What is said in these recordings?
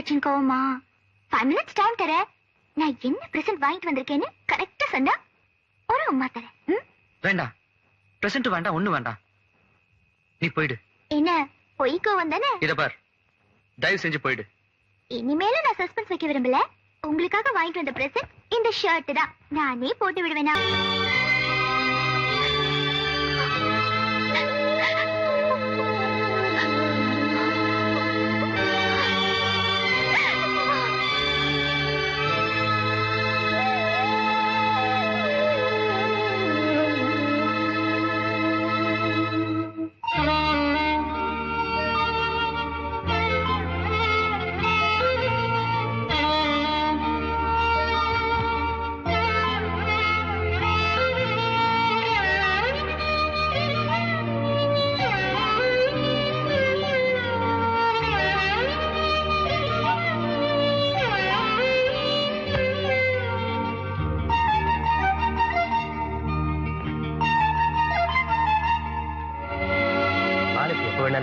ஆச்சுன்னு கோவமா? 5 minutes time தரேன். நான் என்ன பிரசன்ட் வாங்கிட்டு வந்திருக்கேன்னு கரெக்டா சொன்னா ஒரு அம்மா தரேன். வேண்டாம், பிரசன்ட் வேண்டாம், ஒண்ணு வேண்டாம். நீ போயிடு. என்ன பொய்க்கோ வந்தானே? இத பார், தயவு செஞ்சு போயிடு. இனிமேல நான் சஸ்பென்ஸ் வைக்க விரும்பல. உங்களுக்காக வாங்கிட்டு வந்த பிரசன்ட் இந்த ஷர்ட் தான். நானே போட்டு விடுவேனா?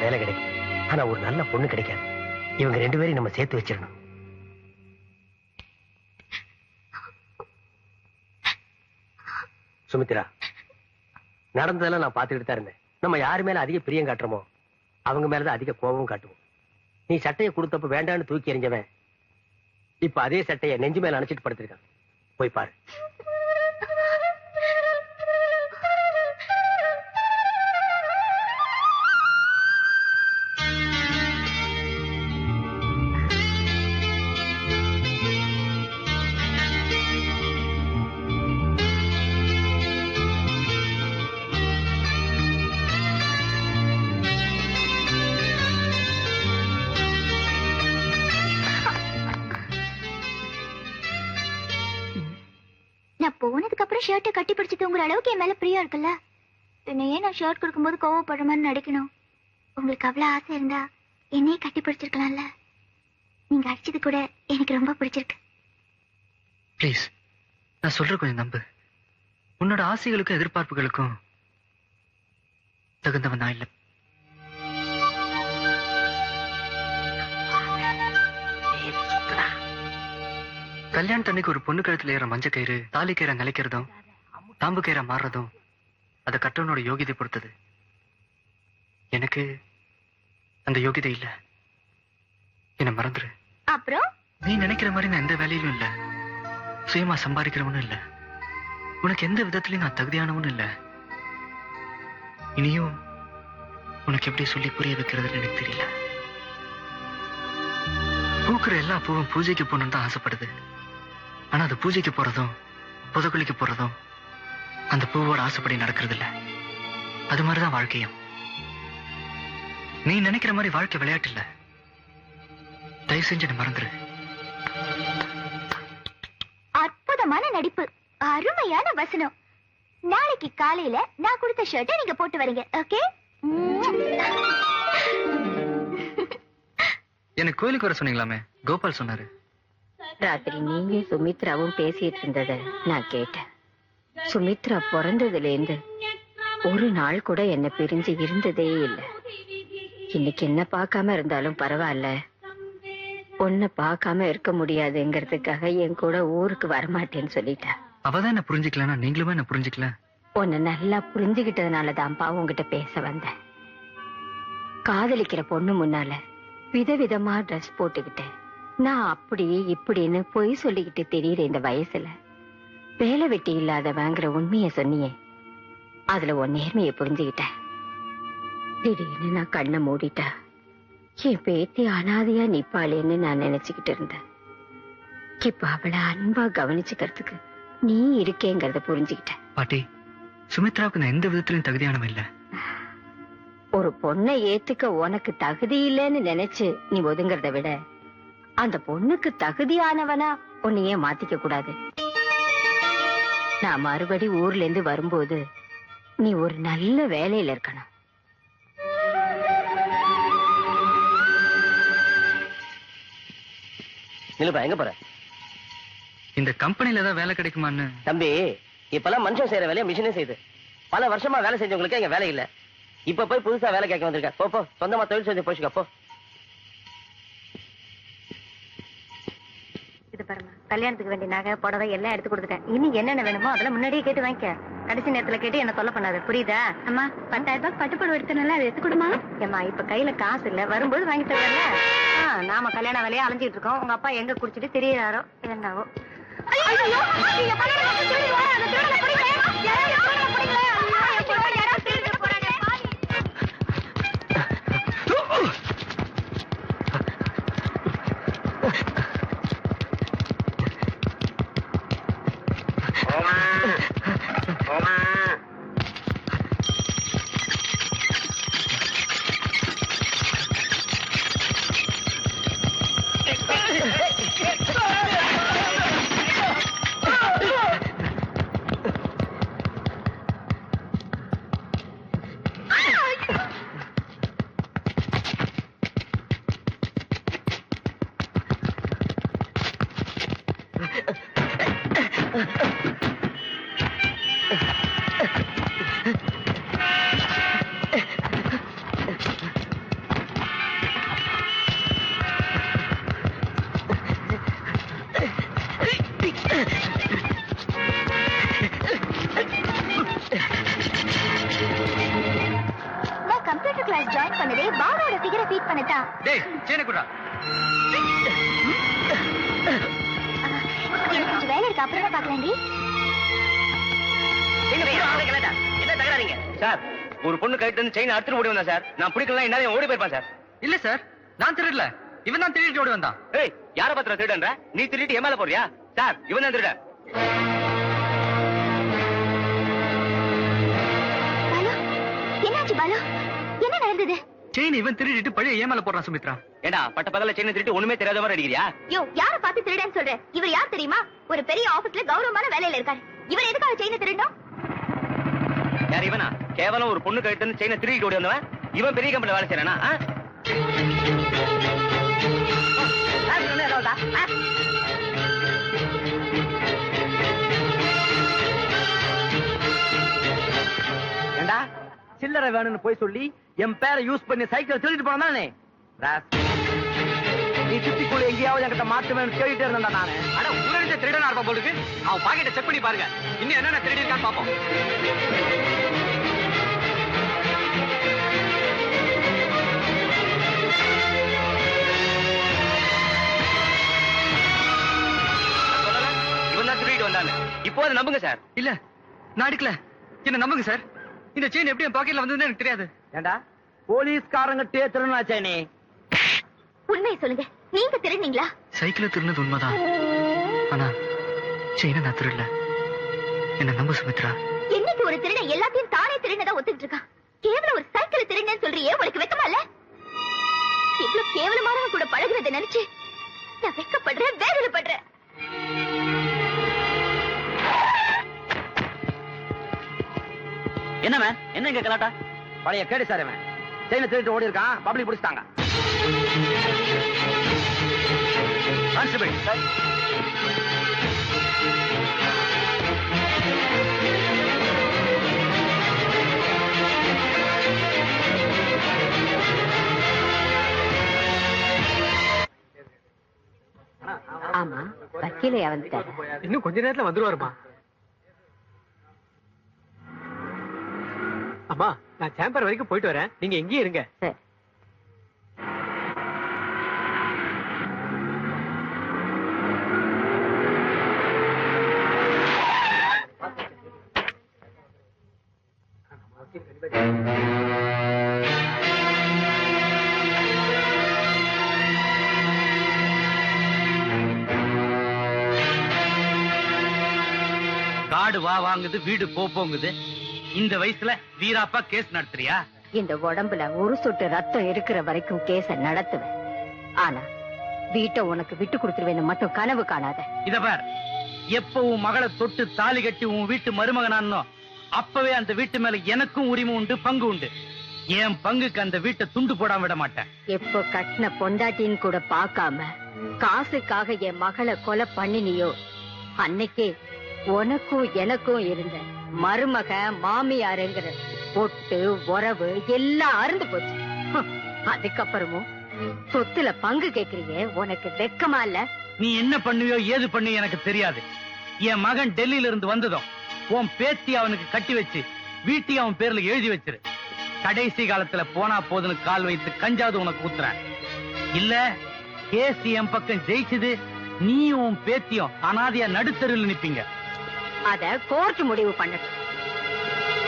வேலை கிடைக்கும், ஆனா ஒரு நல்ல பொண்ணு கிடைக்காது. இவங்க 2 பேரையும் நம்ம சேர்த்து வச்சிடணும். சுமித்ரா, நடந்ததெல்லாம் நான் பார்த்துக்கிட்டு தான் இருந்தேன். நம்ம யாரு மேல அதிக பிரியம் காட்டுறோமோ அவங்க மேலதான் அதிக கோபம் காட்டுவோம். நீ சட்டையை கொடுத்தப்ப வேண்டான்னு தூக்கி எறிஞ்சவன் இப்ப அதே சட்டையை நெஞ்சு மேல அணைச்சிட்டு படுத்திருக்கான். போய் பாரு. நான் போனதுக்கு அப்புறம் ஷர்ட்டை கட்டி பிடிச்சு தூங்குற அளவுக்கு என் மேல பிரியா இருக்குல்ல. என்னையே நான் ஷர்ட் கொடுக்கும்போது கோவப்படுற மாதிரி நடிக்கணும். உங்களுக்கு அவ்வளவு ஆசை இருந்தா என்னையே கட்டி பிடிச்சிருக்கலாம்ல. நீங்க அடிச்சது கூட எனக்கு ரொம்ப பிடிச்சிருக்கு. ப்ளீஸ், நான் சொல்ற கொஞ்சம் நம்பு. உன்னோட ஆசைகளுக்கும் எதிர்பார்ப்புகளுக்கும் தகுந்தவன் நான் இல்லை. கல்யாணத்தன்னைக்கு ஒரு பொண்ணு கழுத்துல ஏற மஞ்ச கயிறு தாலி கயிறை நிலைக்கிறதும் தாம்பு கயிறா மாறுறதும் அதை கட்டவனோட யோகிதை பொறுத்தது. எனக்கு அந்த யோகிதை இல்ல. என்ன மறந்துரு. அப்புறம் நீ நினைக்கிற மாதிரி நான் எந்த வேலையிலும் இல்ல. சுயமா சம்பாதிக்கிறவனும் இல்ல. உனக்கு எந்த விதத்திலையும் நான் தகுதியானவனும் இல்ல. இனியும் உனக்கு எப்படி சொல்லி புரிய வைக்கிறதுன்னு எனக்கு தெரியல. பூக்குற எல்லா பூவும் பூஜைக்கு போகணும்னு தான் ஆசைப்படுது. ஆனா அது பூஜைக்கு போறதும் புதக்குழிக்கு போறதும் அந்த பூவோட ஆசைப்படி நடக்கிறது இல்ல. அது மாதிரிதான் வாழ்க்கையும். நீ நினைக்கிற மாதிரி வாழ்க்கை விளையாட்டு இல்ல. தயவு செஞ்சு மறந்துரு. அற்புதமான நடிப்பு, அருமையான வசனம். நாளைக்கு காலையில நான் கொடுத்த ஷர்ட்டை நீங்க போட்டு வரீங்க. ஓகே? எனக்கு கோயிலுக்கு வர சொன்னீங்களாமே, கோபால் சொன்னாரு. ராத்திரி நீங்க சுமித்ராவும் பேசிட்டு இருந்தத நான் கேட்டேன். சுமித்ரா பிறந்ததுல இருந்து ஒரு நாள் கூட என்ன பிரிஞ்சு இருந்ததே இல்லை. இன்னைக்கு என்ன பார்க்காம இருந்தாலும் பரவாயில்ல, உன்னை பார்க்காம இருக்க முடியாதுங்கிறதுக்காக என் கூட ஊருக்கு வரமாட்டேன்னு சொல்லிட்டேன். அவதான் என்ன புரிஞ்சுக்கலன்னா நீங்களுமே என்ன புரிஞ்சுக்கல. உன்னை நல்லா புரிஞ்சுகிட்டதுனாலதான்ப்பா உங்ககிட்ட பேச வந்தேன். காதலிக்கிற பொண்ணு முன்னால விதவிதமா ட்ரெஸ் போட்டுக்கிட்டேன். நான் அப்படி இப்படின்னு பொய் சொல்லிக்கிட்டு தெரியுற இந்த வயசுல வேலை வெட்டி இல்லாதவங்கிற உண்மைய சொன்னியே, அதுல உன் நேர்மையை புரிஞ்சுக்கிட்டேன். திடீர்னு நான் கண்ணை மூடிட்டா என் பேத்தி அனாதையா நிப்பாளேன்னு நான் நினைச்சுக்கிட்டு இருந்தேன். இப்ப அவளை அன்பா கவனிச்சுக்கிறதுக்கு நீ இருக்கேங்கிறத புரிஞ்சுக்கிட்டேன். பாட்டி, சுமித்ராவுக்கு நான் எந்த விதத்திலும் தகுதியானவன் இல்ல. ஒரு பொண்ணை ஏத்துக்க உனக்கு தகுதி இல்லைன்னு நினைச்சு நீ ஒதுங்கறத விட அந்த பொண்ணுக்கு தகுதியானவனா உன்னையே மாத்திக்க கூடாது. நான் மறுபடி ஊர்ல இருந்து வரும்போது நீ ஒரு நல்ல வேலையில இருக்கணும். நிலுப்பா, எங்க போற? இந்த கம்பெனில ஏதாவது வேலை கிடைக்குமான்னு. தம்பி, இப்பெல்லாம் மனுஷன் செய்யற வேலையை மிஷினே செய்யுது. பல வருஷமா வேலை செஞ்சவங்களுக்கு இங்க வேலை இல்ல. இப்ப போய் புதுசா வேலை கேட்க வந்திருக்க. போ, சொந்தமா தொழில் செஞ்சு போச்சுக்க போ. இது பாருமா, கல்யாணத்துக்கு வேண்டிய நகை புடவை எல்லாம் எடுத்து கொடுத்துட்டேன். இனி என்னென்ன வேணுமோ அதெல்லாம் முன்னாடியே கேட்டு வாங்கிக்க. கடைசி நேரத்துல கேட்டு என்ன தொல்லை பண்ணாத, புரியுதா? அம்மா 10,000 ரூபாய் பட்டுப்புடவை எடுத்தனால அதை எடுத்து கொடுமா. ஏமா இப்ப கையில காசு இல்ல, வரும்போது வாங்கி தரல. நாம கல்யாண வேலையா அலைஞ்சிட்டு இருக்கோம். உங்க அப்பா எங்க குடிச்சிட்டு தெரியறாரோ என்னவோ. கம்ப்யூட்டர் கிளாஸ் ஜாயின் பண்ணதே பாபாவோட ஃபிகரை ஃபீட் பண்ணதா. டேய் சேன குடா. எனக்கு கொஞ்சம் வேலை இருக்கு, அப்புறமா பார்க்கலாம்டி. என்ன தகராறீங்க சார்? ஒரு பொண்ணு கைட்டு வந்து செயின் அறுத்துட்டு ஓடி வந்தா சார். நான் பிடிக்கலாம் என்ன ஓடி போயிருப்பான் சார். இல்ல சார், நான் திருடல. இவன் தான் திருடிட்டு ஓடி வந்தான். ஏய், யார பத்திர திருடன்ற? நீ திருடிட்டு என் மேல போறியா? சார், இவன் தான் திருடன். பாலு, என்னாச்சு பாலு? என்ன நடந்தது? செயின் இவன் திருடிட்டு பழைய ஏமால போடுறான் சுமித்ரா. ஏடா பட்ட பகல செயின் திருட்டு ஒண்ணுமே தெரியாத மாதிரி அடிக்கிறியா? யோ, யார பார்த்து திருடன்னு சொல்ற? இவர் யார் தெரியுமா? ஒரு பெரிய ஆபீஸ்ல கௌரவமான வேலையில இருக்காரு. இவர் எதுக்காக செயினை திருடணும்? யார் இவனா? கேவலம் ஒரு பொண்ணு கைட்டு வந்து செயினை திருடிட்டு ஓடி வந்தவன். இவன் பெரிய கம்பெனில வேலை செய்யறானா? ஏண்டா சில்லறை வேணும்னு போய் சொல்லி என் பேரை யூஸ் பண்ணி சைக்கிள் திருடிட்டு போனானே. நீ சுத்திக்குள்ள எங்கேயாவது என்கிட்ட மாட்டு வேணும் தேடிட்டே இருந்தா நானு. அட ஊரடிச்ச திருடனா இருப்பான் போலுக்கு. அவன் பாக்கெட்டை செக் பண்ணி பாருங்க, இன்னும் என்னென்ன திருடி இருக்கான்னு பாப்போம். இவன் தான் திருடிட்டு வந்தானு. இப்போ அதை நம்புங்க சார். இல்ல நான் அடிக்கல, என்ன நம்புங்க சார். இந்த செயின் எப்படி என் பாக்கெட்ல வந்ததுன்னு எனக்கு தெரியாது. ஏண்டா போலீஸ்காரங்க திருநாச்சே நீ? உண்மையை சொல்லுங்க, நீங்க திருடுனீங்களா? சைக்கிள திருடினது உண்மைதான், ஆனா செயினை நான் திருடல. என்ன நம்பு சுமித்ரா. என்னைக்கு ஒரு திருடன் எல்லாத்தையும் தானே திருடனதா ஒத்துக்கிட்டு இருக்கான். கேவலம் ஒரு சைக்கிள் திருடனேன்னு சொல்றியே, உனக்கு வெக்கமா இல்ல? இவ்வளவு கேவலமானவன் கூட பழகுறத நினைச்சு நான் வெக்கப்படுறேன், வேதனைப்படுறேன். என்ன மேன், என்ன இங்க கலாட்டா? பழைய கேடு சார் இவன். செயினை திருட்டு ஓடி இருக்கான், பப்ளிக் பிடிச்சிட்டாங்க. Constable sir. ஆமா, வக்கீலையா வந்துட்டாரு. இன்னும் கொஞ்ச நேரத்துல வந்துருவாருமா. அம்மா, நான் சேம்பர் வரைக்கும் போயிட்டு வரேன், நீங்க எங்கேயே இருங்க. சரி. காடு வா வாங்குது, வீடு போங்குது. இந்த வயசுல வீராப்பா கேஸ் நடத்துறியா? இந்த உடம்புல ஒரு சொட்டு ரத்தம் இருக்கிற வரைக்கும் கேஸ நடத்துவேன். ஆனா வீட்டை உனக்கு விட்டு கொடுத்துருவேன்னு மட்டும் கனவு காணாத. இத பார், எப்ப உன் மகளை தொட்டு தாலி கட்டி உன் வீட்டு மருமகனானோ அப்பவே அந்த வீட்டு மேல எனக்கும் உரிமை உண்டு, பங்கு உண்டு. என் பங்குக்கு அந்த வீட்டை துண்டு போடாம விட மாட்டேன். எப்போ கட்டின பொண்டாட்டின்னு கூட பார்க்காம காசுக்காக என் மகளை கொலை பண்ணினியோ அன்னைக்கே உனக்கும் எனக்கும் இருந்த மருமக மாமியாருங்கிற பொட்டு உறவு எல்லாம் அறுந்து போச்சு. அதுக்கப்புறமும் சொத்துல பங்கு கேக்குறீங்க, உனக்கு வெக்கமா இல்ல? நீ என்ன பண்ணுவியோ ஏது பண்ணுவியோ எனக்கு தெரியாது. என் மகன் டெல்லியில இருந்து வந்ததும் உன் பேத்தி அவனுக்கு கட்டி வச்சு வீட்டையும் அவன் பேர்ல எழுதி வச்சிரு. கடைசி காலத்துல போனா போதுன்னு கால் வைத்து கஞ்சாவது உனக்கு ஊத்துறேன். இல்ல கேஸ் என் பக்கம் ஜெயிச்சது, நீயும் உன் பேத்தியும் அனாதையா நடுத்தருவில் நிப்பீங்க. அத கோர்ட் முடிவு பண்ணட்டும்.